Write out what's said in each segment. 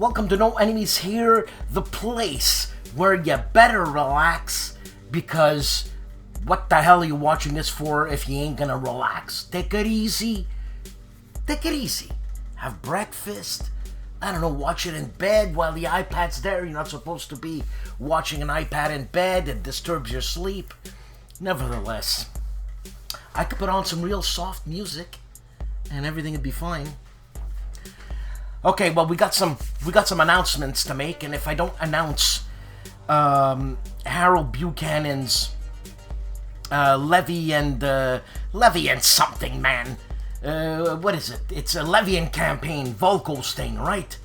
Welcome to No Enemies Here, the place where you better relax, because what the hell are you watching this for if you ain't gonna relax? Take it easy. Take it easy. Have breakfast. I don't know, watch it in bed while the iPad's there. You're not supposed to be watching an iPad in bed. It disturbs your sleep. Nevertheless, I could put on some real soft music and everything would be fine. Okay, well, we got some announcements to make, and if I don't announce Harold Buchanan's levy and something, man. What is it? It's a Levian campaign, Volko's thing, right?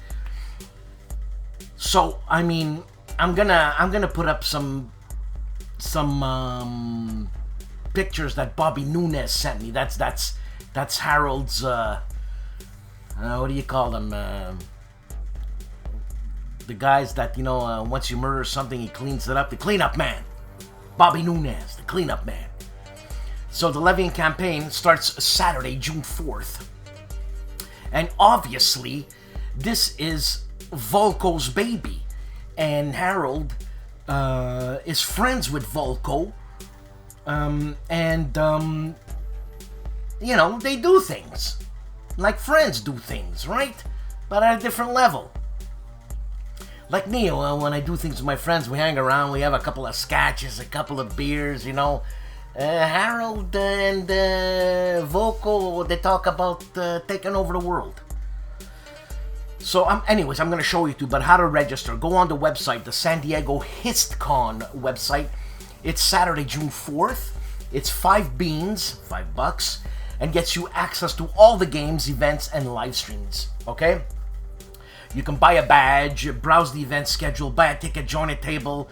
So, I mean, I'm gonna put up some pictures that Bobby Nunez sent me. That's Harold's. What do you call them? The guys that, you know, once you murder something, he cleans it up. The cleanup man. Bobby Nunez, the cleanup man. So the Levian campaign starts Saturday, June 4th. And obviously, this is Volko's baby. And Harold is friends with Volko. You know, they do things. Like friends do things, right? But at a different level. Like me, when I do things with my friends, we hang around, we have a couple of scotches, a couple of beers, you know. Harold and Volko, they talk about taking over the world. So, anyways, I'm going to show you two, but how to register. Go on the website, the San Diego HistCon website. It's Saturday, June 4th. It's $5, and gets you access to all the games, events, and live streams, okay? You can buy a badge, browse the event schedule, buy a ticket, join a table.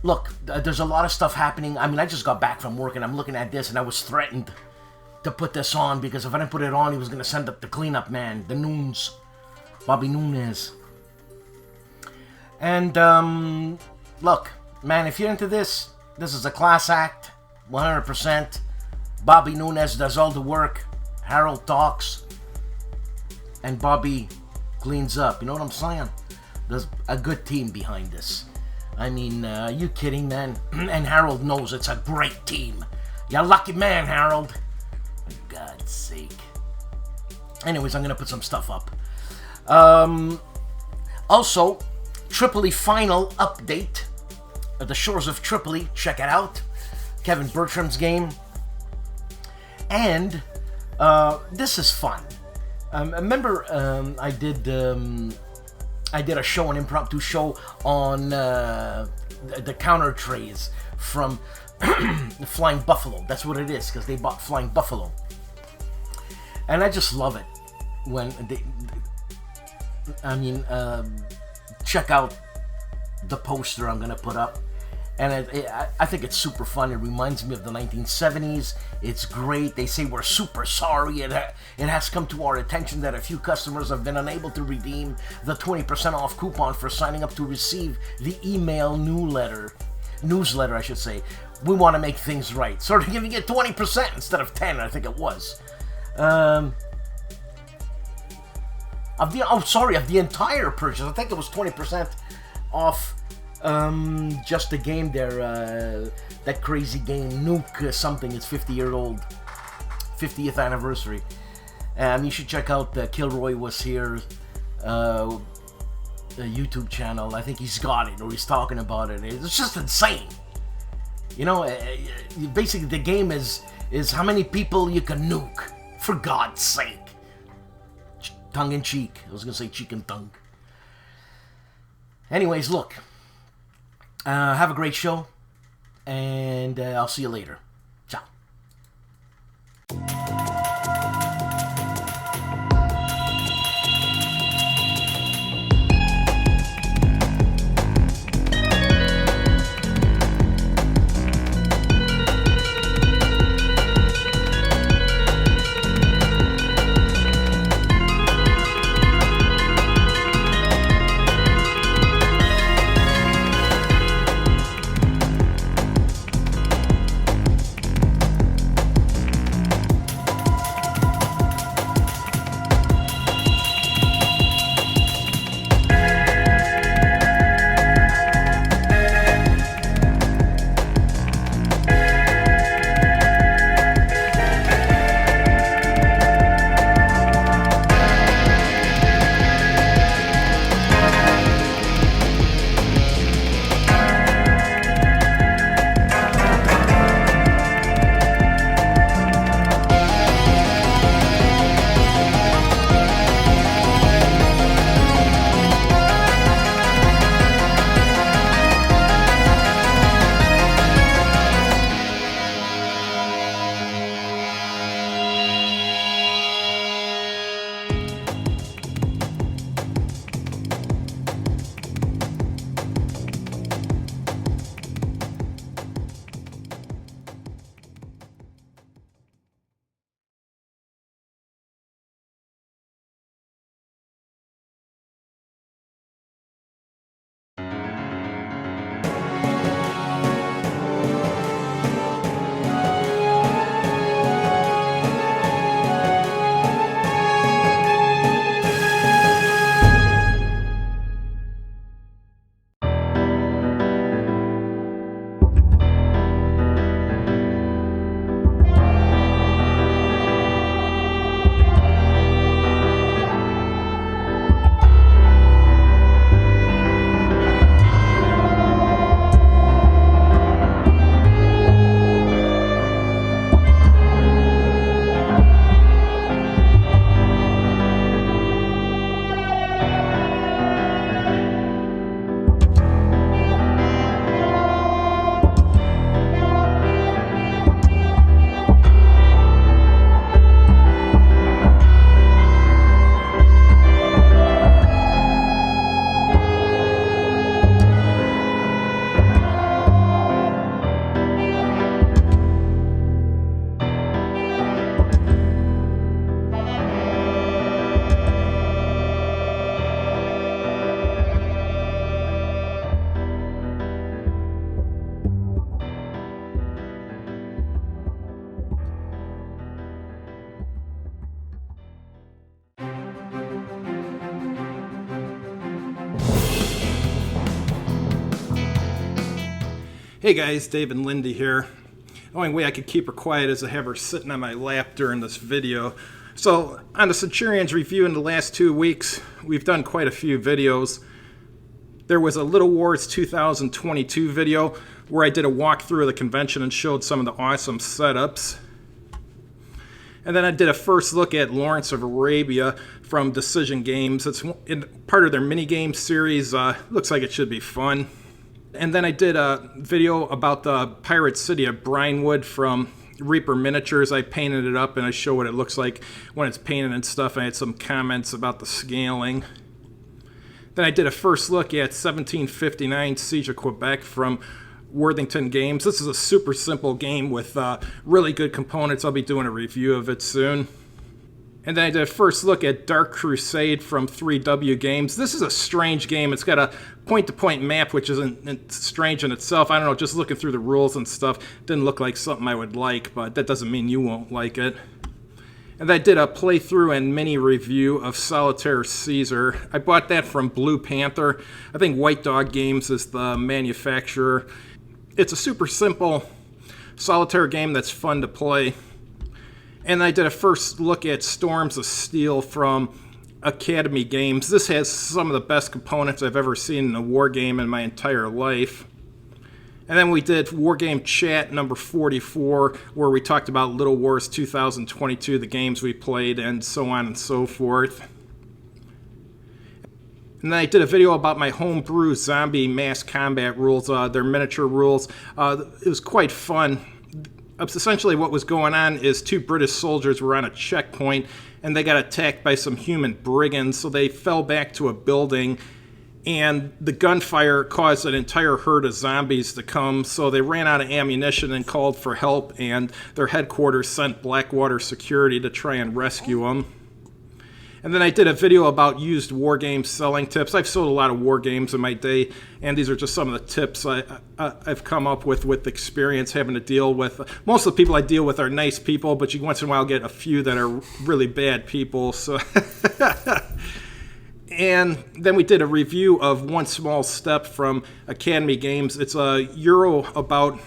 Look, there's a lot of stuff happening. I mean, I just got back from work, and I'm looking at this, and I was threatened to put this on, because if I didn't put it on, he was going to send up the cleanup man, the Nunes, Bobby Nunez. And, look, man, if you're into this, this is a class act, 100%. Bobby Nunez does all the work, Harold talks, and Bobby cleans up. You know what I'm saying? There's a good team behind this. I mean, are you kidding, man? And Harold knows it's a great team. You're a lucky man, Harold. For God's sake. Anyways, I'm going to put some stuff up. Also, Tripoli final update. The Shores of Tripoli, check it out. Kevin Bertram's game. And this is fun. Remember, I did a show, an impromptu show on the counter trays from Flying Buffalo. That's what it is, because they bought Flying Buffalo. And I just love it when check out the poster I'm gonna put up. And I think it's super fun. It reminds me of the 1970s. It's great. They say we're super sorry. It has come to our attention that a few customers have been unable to redeem the 20% off coupon for signing up to receive the email newsletter, I should say. We want to make things right. So they're giving it 20% instead of 10, I think it was. Of the entire purchase. I think it was 20% off. Just the game there, that crazy game, Nuke something, it's 50-year-old, 50th anniversary. You should check out the KilRoyWasHere YouTube channel. I think he's got it, or he's talking about it. It's just insane. You know, basically the game is how many people you can nuke, for God's sake. Tongue in cheek. I was gonna say cheek and tongue. Anyways, look. Have a great show, and I'll see you later. Ciao. Hey guys, Dave and Lindy here. The only way I could keep her quiet is to have her sitting on my lap during this video. So, on the Centurion's review in the last 2 weeks, we've done quite a few videos. There was a Little Wars 2022 video where I did a walkthrough of the convention and showed some of the awesome setups. And then I did a first look at Lawrence of Arabia from Decision Games. It's part of their mini-game series. Looks like it should be fun. And then I did a video about the pirate city of Brinewood from Reaper Miniatures. I painted it up and I show what it looks like when it's painted and stuff. I had some comments about the scaling. Then I did a first look at 1759 Siege of Quebec from Worthington Games. This is a super simple game with really good components. I'll be doing a review of it soon. And then I did a first look at Dark Crusade from 3W Games. This is a strange game. It's got a point-to-point map, which isn't strange in itself. I don't know, just looking through the rules and stuff, didn't look like something I would like, but that doesn't mean you won't like it. And then I did a playthrough and mini review of Solitaire Caesar. I bought that from Blue Panther. I think White Dog Games is the manufacturer. It's a super simple solitaire game that's fun to play. And I did a first look at Storms of Steel from Academy Games. This has some of the best components I've ever seen in a war game in my entire life. And then we did Wargame Chat number 44, where we talked about Little Wars 2022, the games we played, and so on and so forth. And then I did a video about my homebrew zombie mass combat rules, their miniature rules. It was quite fun. Essentially what was going on is 2 British soldiers were on a checkpoint and they got attacked by some human brigands, so they fell back to a building and the gunfire caused an entire herd of zombies to come, so they ran out of ammunition and called for help, and their headquarters sent Blackwater Security to try and rescue them. And then I did a video about used war game selling tips. I've sold a lot of war games in my day, and these are just some of the tips I've come up with experience having to deal with. Most of the people I deal with are nice people, but you once in a while get a few that are really bad people. So, and then we did a review of One Small Step from Academy Games. It's a Euro about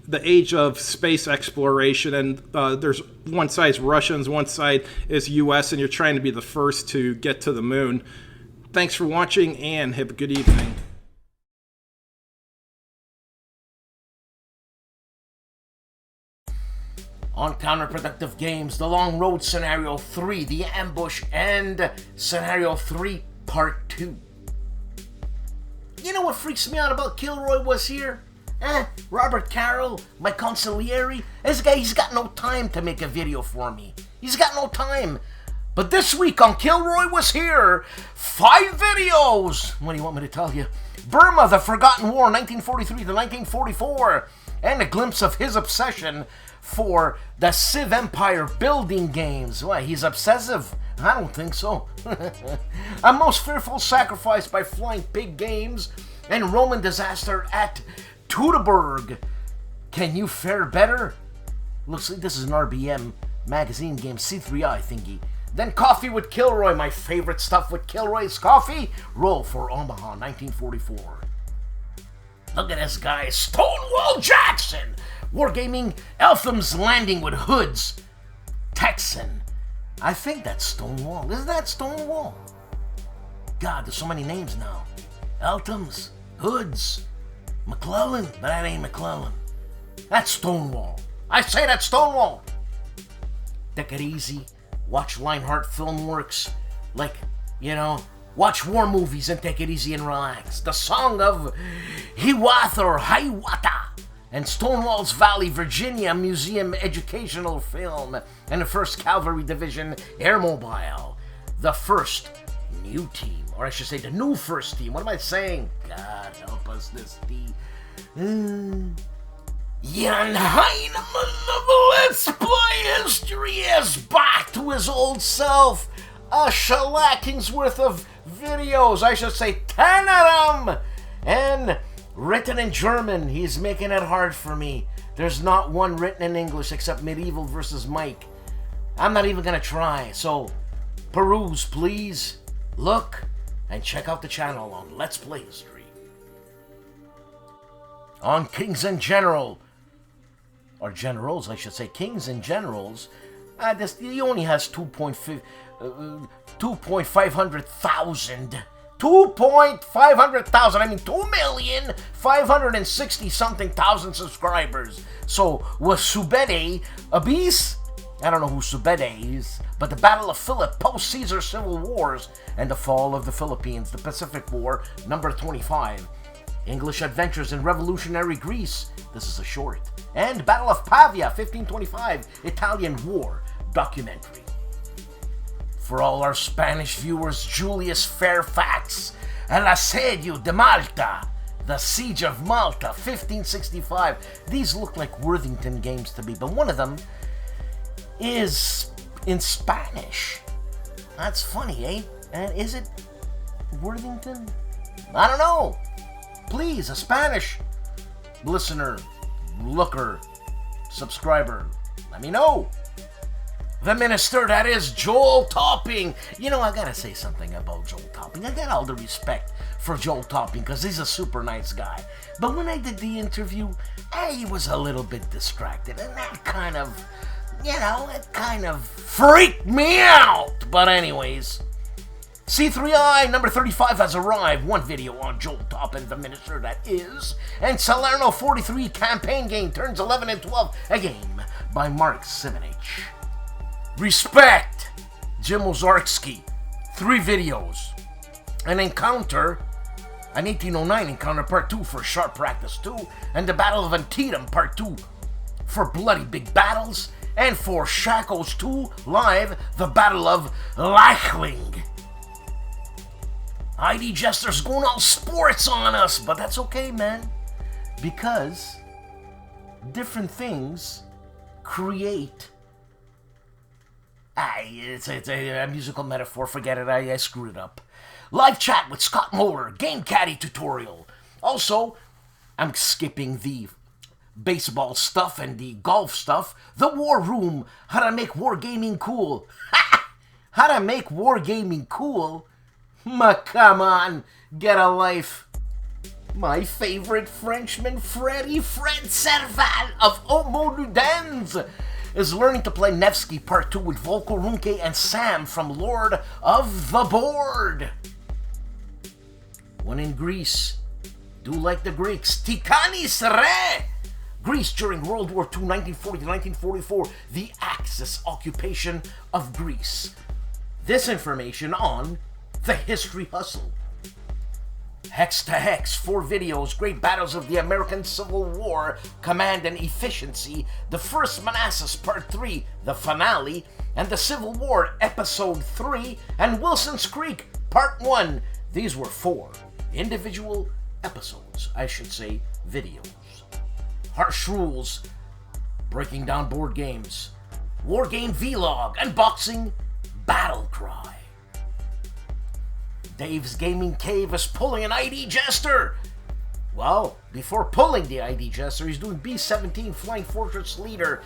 the age of space exploration, and there's one side's Russians, one side is US, and you're trying to be the first to get to the moon. Thanks for watching, and have a good evening. On Counterproductive Games, The Long Road Scenario 3, The Ambush, and Scenario 3 Part 2. You know what freaks me out about KilRoyWasHere? Robert Carroll, my consigliere, this guy, he's got no time to make a video for me. He's got no time. But this week on KilRoyWasHere, 5 videos! What do you want me to tell you? Burma, The Forgotten War, 1943 to 1944, and a glimpse of his obsession for the Civ Empire building games. Why, he's obsessive? I don't think so. A Most Fearful Sacrifice by Flying Pig Games, and Roman Disaster at Teutoburg. Can you fare better? Looks like this is an RBM magazine game, C3I thingy. Then Coffee with Kilroy, my favorite stuff with Kilroy's coffee. Roll for Omaha, 1944. Look at this guy, Stonewall Jackson. Wargaming, Eltham's Landing with Hoods. Texan. I think that's Stonewall. Isn't that Stonewall? God, there's so many names now. Eltham's, Hoods, McClellan, but that ain't McClellan. That's Stonewall. I say that's Stonewall. Take it easy. Watch Lionheart Filmworks. Like, you know, watch war movies and take it easy and relax. The Song of Hiawatha or Hiawatha and Stonewall's Valley, Virginia Museum educational film, and the 1st Cavalry Division Air Mobile. The first new team, or I should say the new first team. What am I saying? God help us, this team. Jan Heineman of Let's Play History is back to his old self. A shellacking's worth of videos, I should say 10 of them, and written in German. He's making it hard for me. There's not one written in English except Medieval versus Mike. I'm not even gonna try, so peruse, please. Look and check out the channel on Let's Play History. on Kings and General, or Generals, I should say, Kings and Generals. He only has 2.500,000. 2,500,000. I mean, 2,560,000 subscribers. So was Subede a beast? I don't know who Subede is, but the Battle of Philip, post-Caesar Civil Wars, and the fall of the Philippines, the Pacific War, number 25. English Adventures in Revolutionary Greece, this is a short. And Battle of Pavia, 1525, Italian War, documentary. For all our Spanish viewers, Julius Fairfax, El Asedio de Malta, the Siege of Malta, 1565. These look like Worthington games to me, but one of them is in Spanish. That's funny, eh? And is it Worthington? I don't know. Please, a Spanish listener, looker, subscriber, let me know. The minister, that is Joel Topping. You know, I gotta say something about Joel Topping. I got all the respect for Joel Topping because he's a super nice guy. But when I did the interview, he was a little bit distracted, and that kind of, it kind of freaked me out. But anyways, C3I number 35 has arrived. One video on Joel Topping, the minister, that is. And Salerno 43 campaign game turns 11 and 12, a game by Mark Simonich. Respect, Jim Ozarski, 3 videos. An encounter, an 1809 encounter part 2 for Sharp Practice 2, and the Battle of Antietam part 2 for Bloody Big Battles, and for Shackles 2 live, the Battle of Leichling. ID Jester's going all sports on us, but that's okay, man, because different things create. It's a musical metaphor. Forget it. I screwed it up. Live chat with Scott Moeller. Game Caddy tutorial. Also, I'm skipping the baseball stuff and the golf stuff. The War Room. How to make wargaming cool. How to make wargaming cool? Come on. Get a life. My favorite Frenchman, Fred Serval of Homo Ludens, is learning to play Nevsky Part 2 with Volko Runke and Sam from Lord of the Board. When in Greece, do like the Greeks. Tikanis Re! Greece during World War II, 1940 to 1944, the Axis occupation of Greece. This information on the History Hustle. Hex to Hex, 4 videos, Great Battles of the American Civil War, Command and Efficiency, the First Manassas Part 3, the finale, and the Civil War Episode 3, and Wilson's Creek Part 1. These were 4 individual episodes, I should say videos. Harsh Rules, breaking down board games, Wargame Vlog, unboxing, Battle Cry. Dave's Gaming Cave is pulling an ID Jester. Well, before pulling the ID Jester, he's doing B-17 Flying Fortress Leader,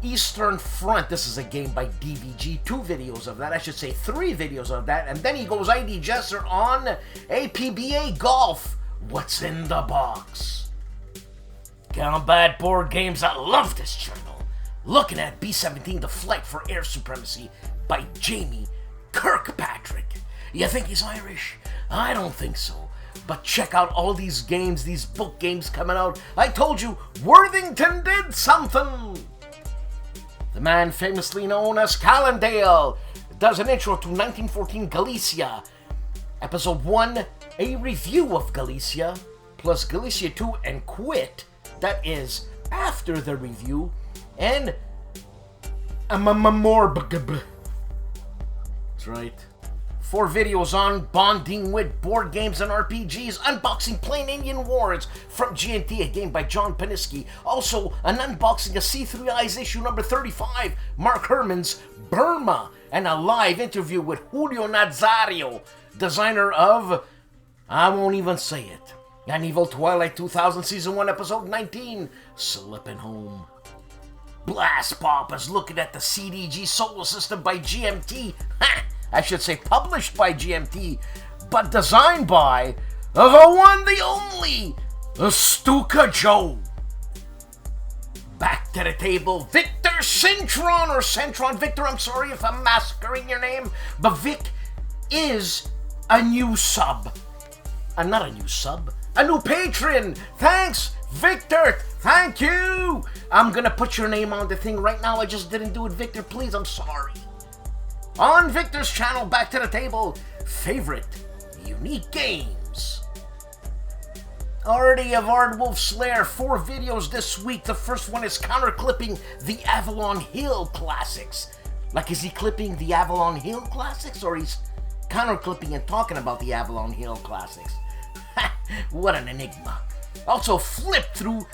Eastern Front. This is a game by DVG. 2 videos of that. I should say 3 videos of that. And then he goes ID Jester on APBA Golf. What's in the box? Combat board games. I love this channel. Looking at B-17, The Flight for Air Supremacy by Jamie Kirkpatrick. You think he's Irish? I don't think so. But check out all these games, these book games coming out. I told you, Worthington did something. The man famously known as Calandale does an intro to 1914 Galicia. Episode 1, a review of Galicia, plus Galicia 2 and Quit, that is after the review, and more. That's right. 4 videos on bonding with board games and RPGs, unboxing Plain Indian Wars from GNT, a game by John Paniski. Also, an unboxing of C3I's issue number 35, Mark Herman's Burma, and a live interview with Julio Nazario, designer of, I won't even say it, An Evil Twilight 2000 Season 1 Episode 19, Slippin' Home. BLASTPOP is looking at the CDG Solar System by GMT. I should say published by GMT, but designed by the one, the only, STUKAJOE. Back to the table, Victor Centron, or Centron. Victor, I'm sorry if I'm massacring your name, but Vic is a new sub. Not a new sub, a new patron. Thanks, Victor. Thank you. I'm gonna put your name on the thing right now. I just didn't do it, Victor. Please, I'm sorry. On Victor's channel, Back to the Table, favorite unique games. Already of ARDWULF'S Lair, 4 videos this week. The first one is counter-clipping the Avalon Hill classics. Like, is he clipping the Avalon Hill classics, or he's counter-clipping and talking about the Avalon Hill classics? What an enigma. Also, flip through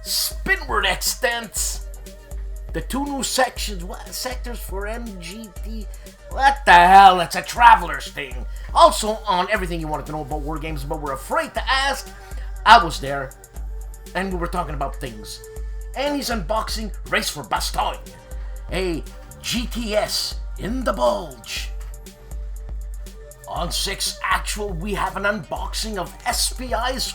Spinward Extents. The 2 new sections, sectors for MGT. What the hell? It's a traveler's thing. Also, on everything you wanted to know about war games, but were afraid to ask, I was there, and we were talking about things. And he's unboxing Race for Bastogne, a GTS in the bulge. On 6 Actual, we have an unboxing of SPI's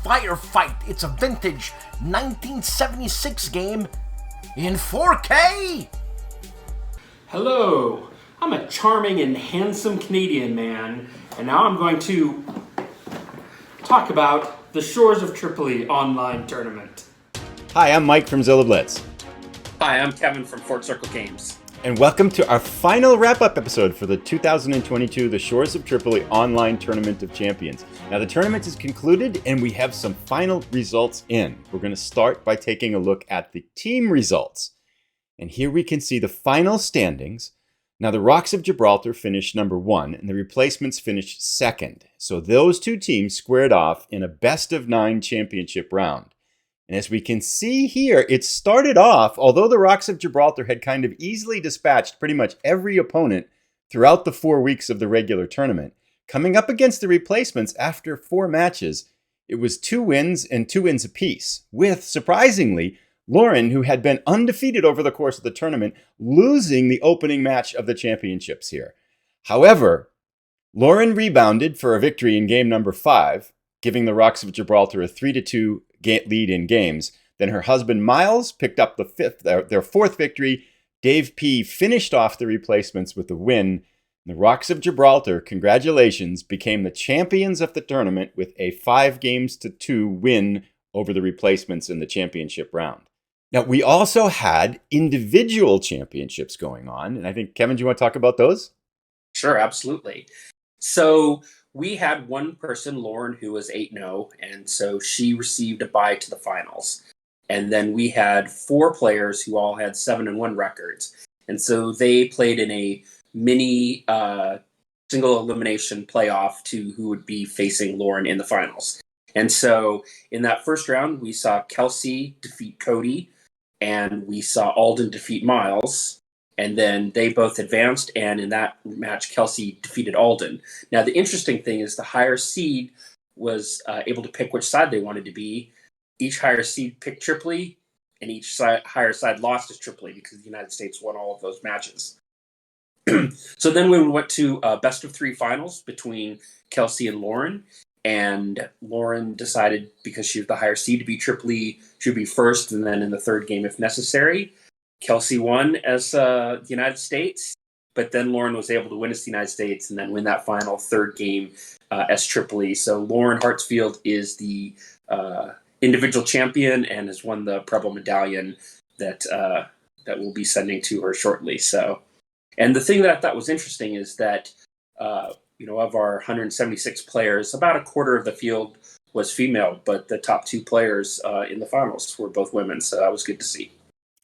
Firefight. It's a vintage 1976 game in 4K. Hello, I'm a charming and handsome Canadian man, and now I'm going to talk about the Shores of Tripoli online tournament. Hi, I'm Mike from Zilla Blitz. Hi, I'm Kevin from Fort Circle Games. And welcome to our final wrap-up episode for the 2022 The Shores of Tripoli Online Tournament of Champions. Now the tournament is concluded and we have some final results in. We're going to start by taking a look at the team results. And here we can see the final standings. Now the Rocks of Gibraltar finished number 1 and the replacements finished second. So those 2 teams squared off in a best-of-9 championship round. And as we can see here, it started off, although the Rocks of Gibraltar had kind of easily dispatched pretty much every opponent throughout the 4 weeks of the regular tournament, coming up against the replacements after 4 matches, it was 2 wins and 2 wins apiece, with, surprisingly, Lauren, who had been undefeated over the course of the tournament, losing the opening match of the championships here. However, Lauren rebounded for a victory in game number 5, giving the Rocks of Gibraltar a 3-2 lead in games. Then her husband Miles picked up their 4th victory. Dave P finished off the replacements with a win. The Rocks of Gibraltar, congratulations, became the champions of the tournament with a 5-2 win over the replacements in the championship round. Now, we also had individual championships going on, and I think, Kevin, do you want to talk about those? Sure, absolutely. So we had one person, Lauren, who was 8-0, and so she received a bye to the finals. And then we had 4 players who all had 7-1 records. And so they played in a mini single elimination playoff to who would be facing Lauren in the finals. And so in that first round, we saw Kelsey defeat Cody, and we saw Alden defeat Miles. And then they both advanced, and in that match, Kelsey defeated Alden. Now, the interesting thing is the higher seed was able to pick which side they wanted to be. Each higher seed picked Tripoli, and each higher side lost to Tripoli because the United States won all of those matches. So then we went to best-of-3 finals between Kelsey and Lauren. And Lauren decided, because she was the higher seed, to be Tripoli, she would be first, and then in the 3rd game if necessary. Kelsey won as the United States, but then Lauren was able to win as the United States and then win that final 3rd game as Tripoli. So Lauren Hartsfield is the individual champion and has won the Preble medallion that we'll be sending to her shortly. So, and the thing that I thought was interesting is that of our 176 players, about a quarter of the field was female, but the top 2 players in the finals were both women. So that was good to see.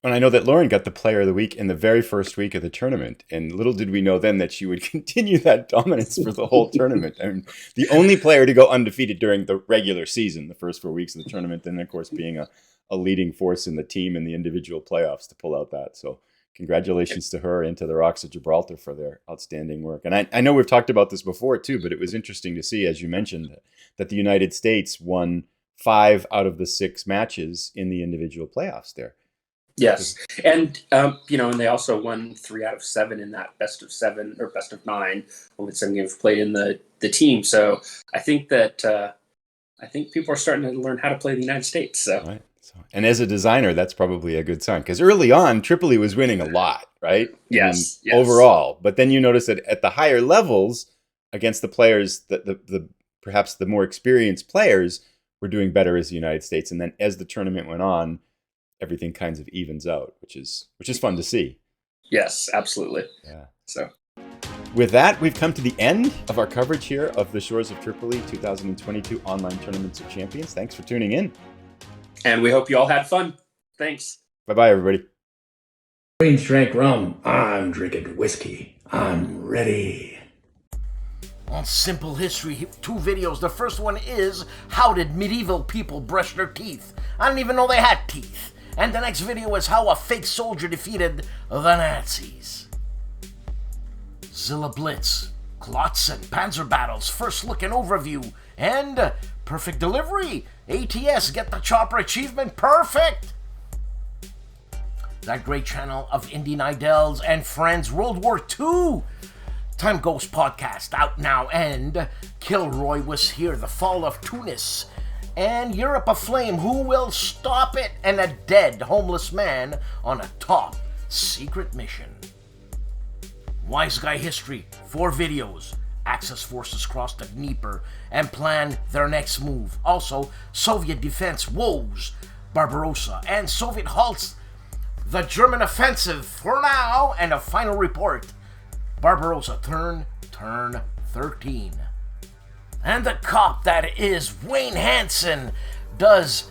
And I know that Lauren got the Player of the Week in the very first week of the tournament. And little did we know then that she would continue that dominance for the whole tournament. I mean, the only player to go undefeated during the regular season, the first 4 weeks of the tournament, and of course being a leading force in the team and the individual playoffs to pull out that. So congratulations to her and to the Rocks of Gibraltar for their outstanding work. And I know we've talked about this before too, but it was interesting to see, as you mentioned, that the United States won 5 out of the 6 matches in the individual playoffs there. Yes. And, and they also won 3 out of 7 in that best-of-7 or best-of-9, only 7 games played in the team. So I think that I think people are starting to learn how to play the United States. So. Right. And as a designer, that's probably a good sign, because early on, Tripoli was winning a lot, right? Yes, yes. Overall. But then you notice that at the higher levels, against the players, the perhaps the more experienced players were doing better as the United States. And then as the tournament went on, everything kind of evens out, which is fun to see. Yes, absolutely. Yeah. So. With that, we've come to the end of our coverage here of the Shores of Tripoli 2022 Online Tournaments of Champions. Thanks for tuning in. And we hope you all had fun. Thanks. Bye-bye, everybody. Queens drank rum. I'm drinking whiskey. I'm ready. On Simple History, 2 videos. The first one is, how did medieval people brush their teeth? I didn't even know they had teeth. And the next video is how a fake soldier defeated the Nazis. Zilla Blitz, Klotzen, Panzer Battles, first look and overview, and Perfect Delivery. ATS, get the chopper achievement perfect. That great channel of Indie Nidels and Friends, World War II. Time Ghost podcast out now, and KilRoyWasHere, The Fall of Tunis, and Europe Aflame, Who Will Stop It, and a dead homeless man on a top secret mission. Wise Guy History, 4 videos. Axis forces cross the Dnieper and plan their next move. Also, Soviet defense woes Barbarossa, and Soviet halts the German offensive for now, and a final report. Barbarossa turn 13. And the cop that is Wayne Hansen does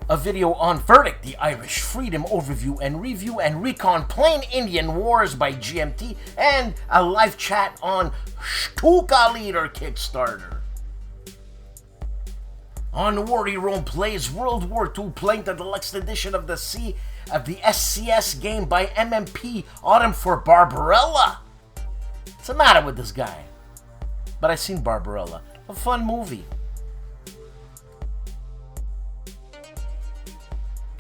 a video on Verdict, the Irish Freedom Overview and Review and Recon Plain Indian Wars by GMT, and a live chat on Stuka Leader Kickstarter. On Wordy Rome Plays World War II, playing the deluxe edition of the SCS game by MMP, Autumn for Barbarella. What's the matter with this guy? But I seen Barbarella. A fun movie.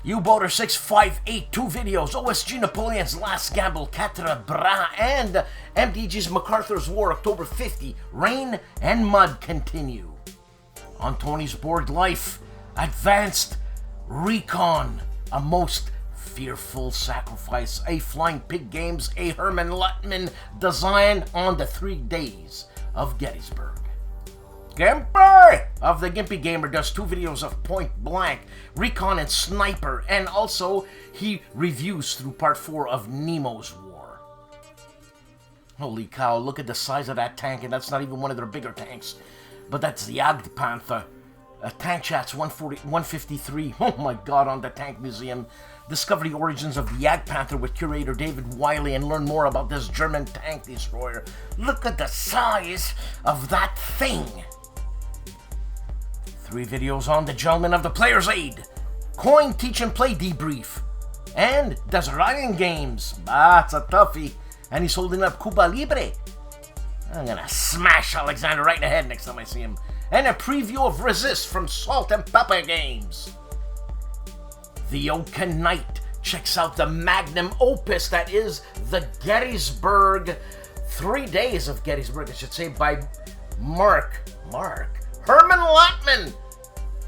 U-Boater 658, 2 videos, OSG Napoleon's Last Gamble, Quatre Bras, and MDG's MacArthur's War, October 50, Rain and Mud continue. On Tony's Board Life, Advanced Recon, a most fearful sacrifice, a Flying Pig Games, a Herman Luttman design on the 3 days of Gettysburg. GIMPY of the Gimpy Gamer does 2 videos of Point Blank, Recon and Sniper, and also he reviews through part 4 of Nemo's War. Holy cow, look at the size of that tank, and that's not even one of their bigger tanks, but that's the Jagdpanther. Tank Chats 153, oh my god, on the Tank Museum. Discover the origins of the Jagdpanther with curator David Wiley and learn more about this German tank destroyer. Look at the size of that thing. 3 videos on the Gentleman of the Player's Aid, Coin Teach and Play Debrief, and Desert Island Games. It's a toughie, and he's holding up Cuba Libre. I'm gonna smash Alexander right in the head next time I see him. And a preview of Resist from Salt and Pepper Games. The Oaken Night checks out the magnum opus that is the Gettysburg, 3 days of Gettysburg, I should say, by Herman Luttman,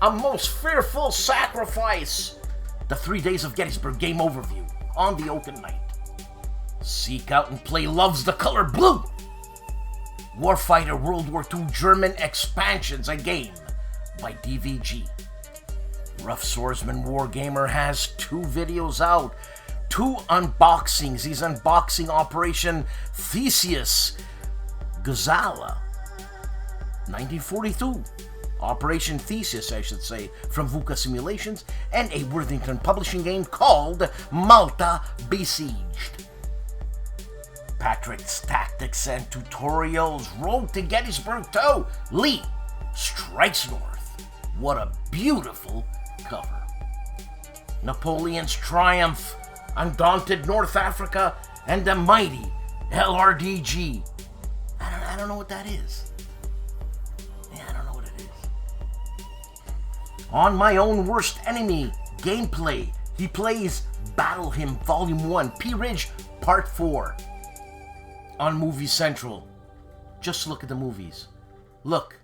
A Most Fearful Sacrifice, the 3 days of Gettysburg game overview on the Oaken Night. Seek out and play Loves the Color Blue, Warfighter World War II German Expansions, a game by DVG. Rough Swordsman Wargamer has 2 videos out, 2 unboxings. He's unboxing Operation Theseus Gazala, 1942. Operation Theseus, I should say, from VUCA Simulations, and a Worthington publishing game called Malta Besieged. Patrick's Tactics and Tutorials, Road to Gettysburg 2, Lee Strikes North. What a beautiful cover. Napoleon's Triumph, Undaunted North Africa, and the mighty LRDG. I don't know what that is. I don't know what it is. On My Own Worst Enemy gameplay, he plays Battle Hymn Volume 1, P Ridge Part 4. On Movie Central. Just look at the movies. Look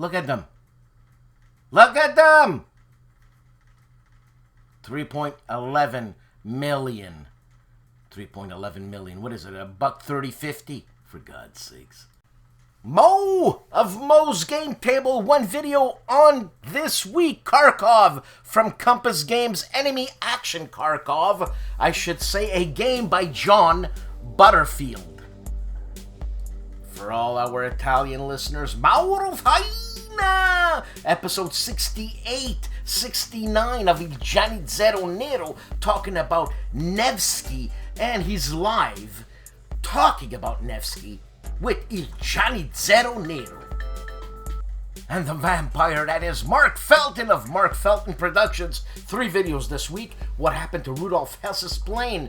at them. Look at them! 3.11 million. 3.11 million. What is it? $1.30.50? For God's sakes. Mo of Mo's Game Table, one video on this week. Kharkov from Compass Games, Enemy Action Kharkov. I should say a game by John Butterfield. For all our Italian listeners, Mauro Faina! Episode 68, 69 of Il Gianni Zero Nero, talking about Nevsky, and he's live talking about Nevsky with Il Gianni Zero Nero. And the vampire, that is Mark Felton of Mark Felton Productions. 3 videos this week. What happened to Rudolf Hess's plane?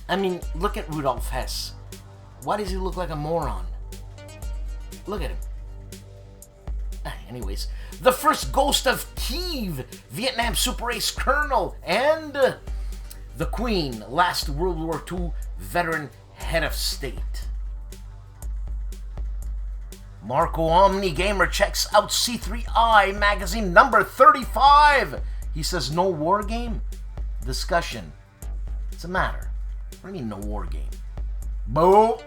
I mean, look at Rudolf Hess. Why does he look like a moron? Look at him. Anyways, the first Ghost of Kiev, Vietnam Super Ace Colonel, and the Queen, last World War II veteran head of state. Marco Omni Gamer checks out C3I magazine number 35. He says, no war game? Discussion. It's a matter. What do you mean, no war game? Boo!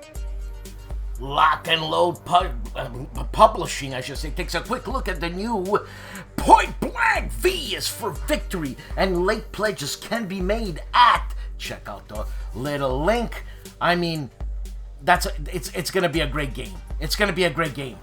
Lock and Load Publishing, I should say, takes a quick look at the new Point Blank V is for Victory, and late pledges can be made at, check out the little link. I mean, it's gonna be a great game. It's gonna be a great game.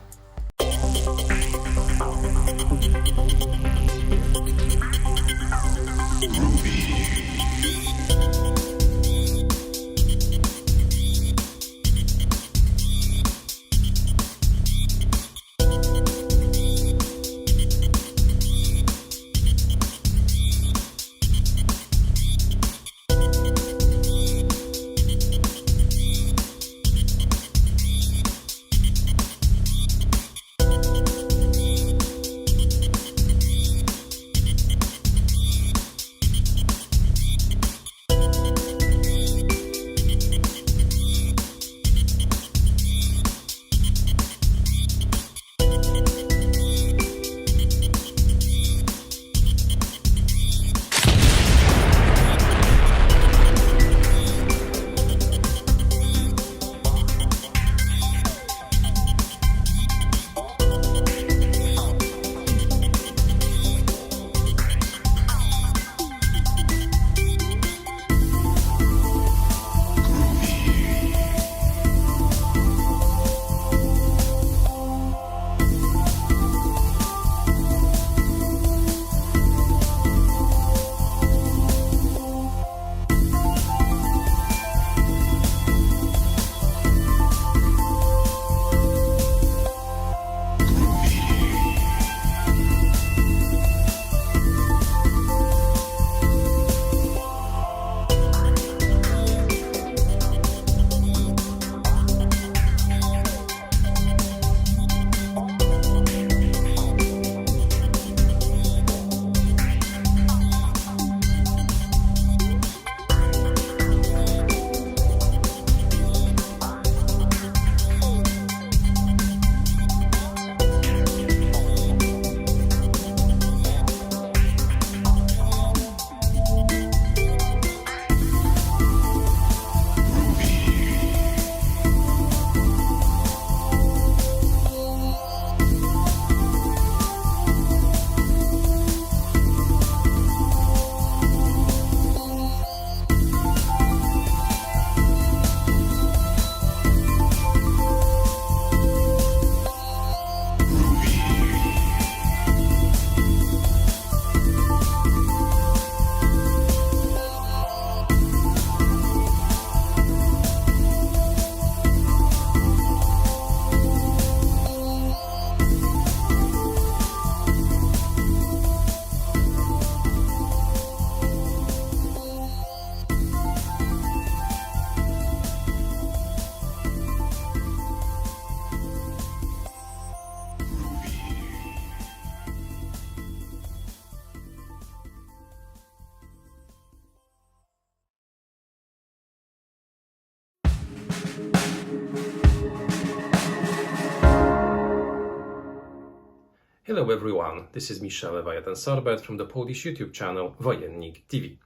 Hello everyone, this is Michał Leviathan-Sorbet from the Polish YouTube channel Wojennik TV.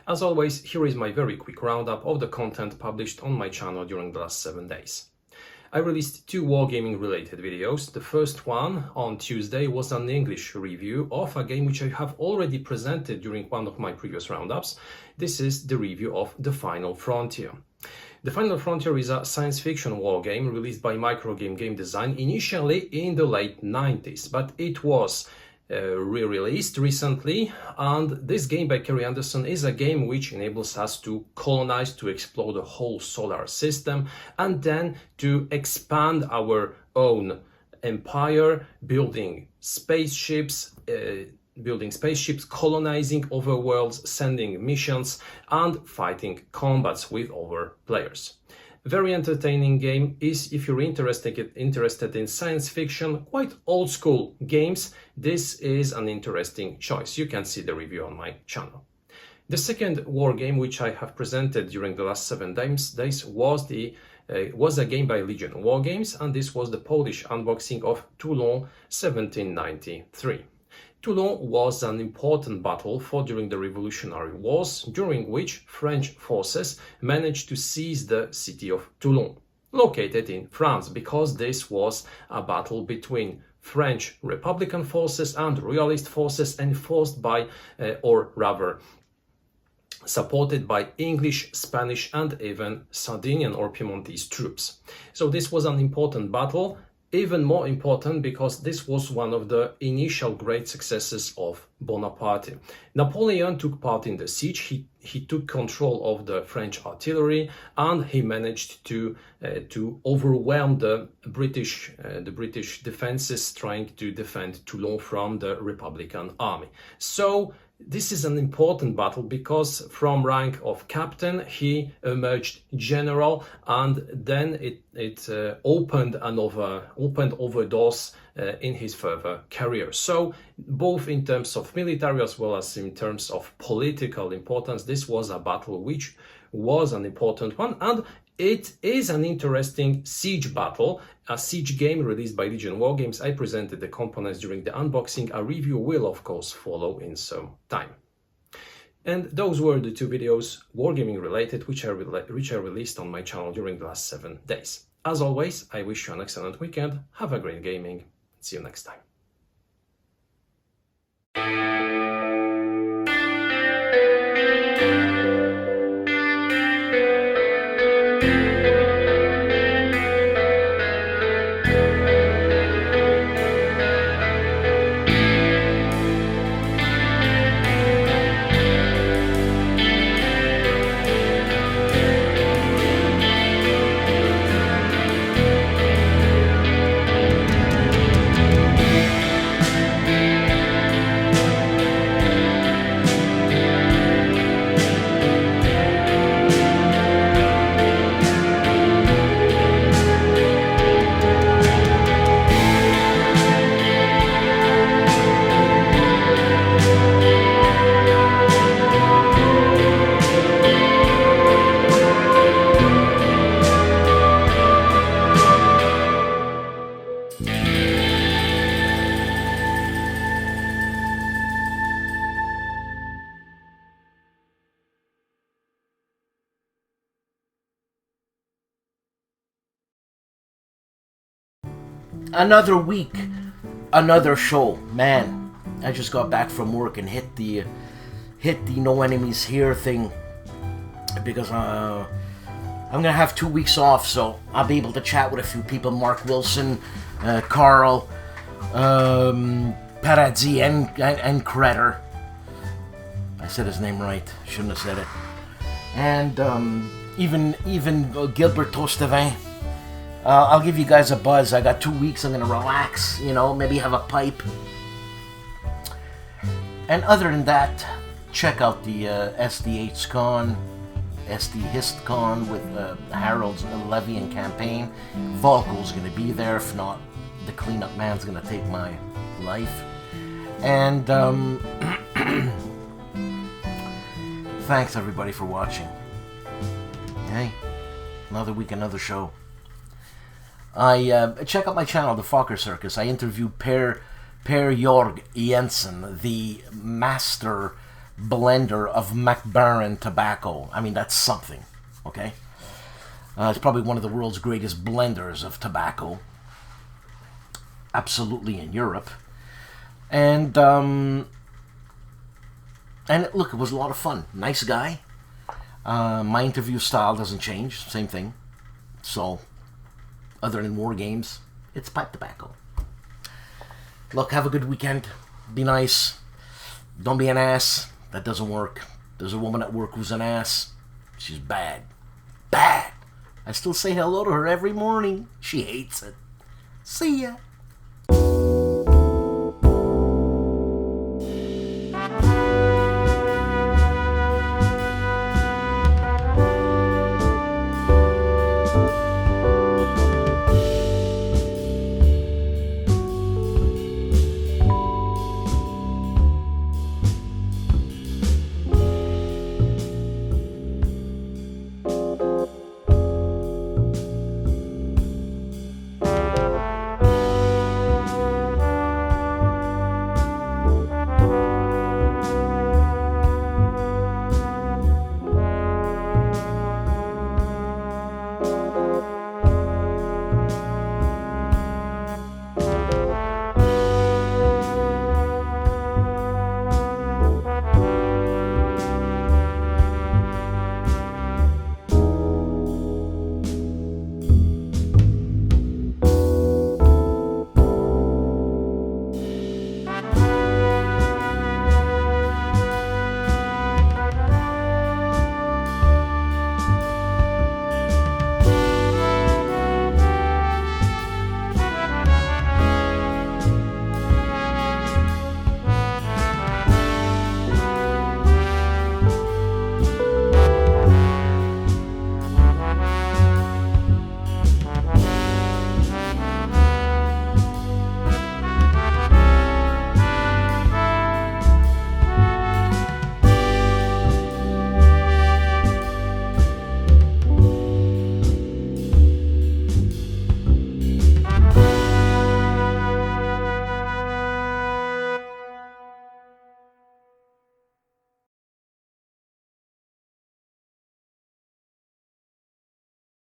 As always, here is my very quick roundup of the content published on my channel during the last 7 days. I released 2 wargaming related videos. The first one on Tuesday was an English review of a game which I have already presented during one of my previous roundups. This is the review of The Final Frontier. The Final Frontier is a science fiction wargame released by Microgame Game Design initially in the late 90s, but it was re-released recently, and this game by Kerry Anderson is a game which enables us to colonize, to explore the whole solar system, and then to expand our own empire, building spaceships, colonizing other worlds, sending missions, and fighting combats with other players. Very entertaining game is if you're interested in science fiction, quite old school games. This is an interesting choice. You can see the review on my channel. The second war game which I have presented during the last 7 days was a game by Legion War Games, and this was the Polish unboxing of Toulon 1793. Toulon was an important battle fought during the Revolutionary Wars, during which French forces managed to seize the city of Toulon, located in France, because this was a battle between French Republican forces and Royalist forces enforced by, or rather, supported by English, Spanish and even Sardinian or Piemontese troops. So this was an important battle. Even more important because this was one of the initial great successes of Bonaparte. Napoleon took part in the siege, he took control of the French artillery, and he managed to overwhelm the British defenses trying to defend Toulon from the Republican army. So this is an important battle because from rank of captain he emerged general, and then it opened over doors in his further career. So both in terms of military as well as in terms of political importance, this was a battle which was an important one, and it is an interesting siege battle, a siege game released by Legion War Games. I presented the components during the unboxing. A review will of course follow in some time. And those were the 2 videos, wargaming related, which I released on my channel during the last 7 days. As always, I wish you an excellent weekend, have a great gaming, see you next time. Another week, another show. Man, I just got back from work and hit the no enemies here thing because I'm gonna have 2 weeks off, so I'll be able to chat with a few people: Mark Wilson, Carl, Paradzi, and Kretter. I said his name right. Shouldn't have said it. And even Gilbert Tostevin. I'll give you guys a buzz. I got 2 weeks. I'm gonna relax, you know, maybe have a pipe. And other than that, check out the SDHCon, SDHistCon with Harold's Levian campaign. Volko's gonna be there. If not, the cleanup man's gonna take my life. And thanks everybody for watching. Hey, another week, another show. I check out my channel, The Fokker Circus. I interviewed Per Per Jorg Jensen, the master blender of MacBaron tobacco. I mean, that's something, okay? It's probably one of the world's greatest blenders of tobacco. Absolutely in Europe. And look, it was a lot of fun. Nice guy. My interview style doesn't change. Same thing. So, other than war games, it's pipe tobacco. Look, have a good weekend. Be nice. Don't be an ass. That doesn't work. There's a woman at work who's an ass. She's bad. Bad. I still say hello to her every morning. She hates it. See ya.